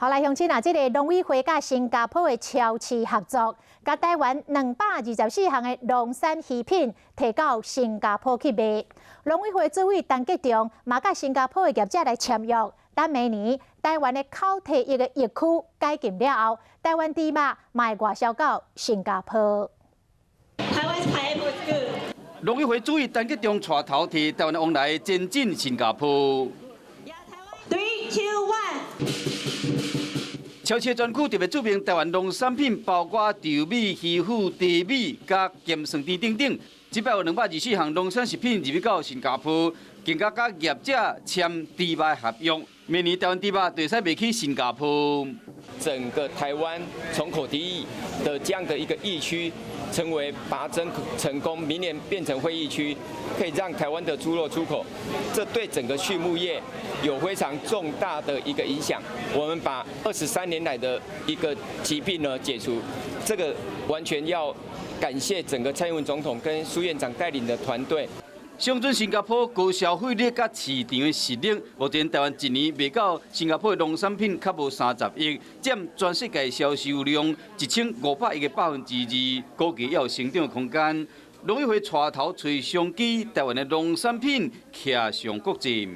好来，乡亲啊，这个农委会甲新加坡的超市合作，甲台湾224项的农产鱼品提到新加坡去卖。农委会主委陈吉仲嘛甲新加坡的业者来签约，等明年台湾的口蹄疫的疫区解禁了后，台湾猪肉嘛会外销到新加坡。农委会主委陈吉仲带头替台湾的往来前进新加坡。3、2、1。超市专区特别注明台湾农产品，包括稻米、鱼腐、地米、甲咸酸甜等等。这摆有224项农产食品入到新加坡，更加甲业者签猪肉合约。明年台湾猪肉就使卖去新加坡。整个台湾从口蹄疫的这样的一个疫区，成为拔针成功，明年变成会疫区，可以让台湾的猪肉出口，这对整个畜牧业有非常重大的一个影响。我们把23年来的一个疾病呢解除，这个完全要感谢整个蔡英文总统跟苏院长带领的团队。象征新加坡高消费力甲市场的实力，目前台湾一年卖到新加坡的农产品较无30亿，占全世界销售量1500亿的2%，估计要有成长的空间。农委会带头找商机，台湾的农产品徛上国际。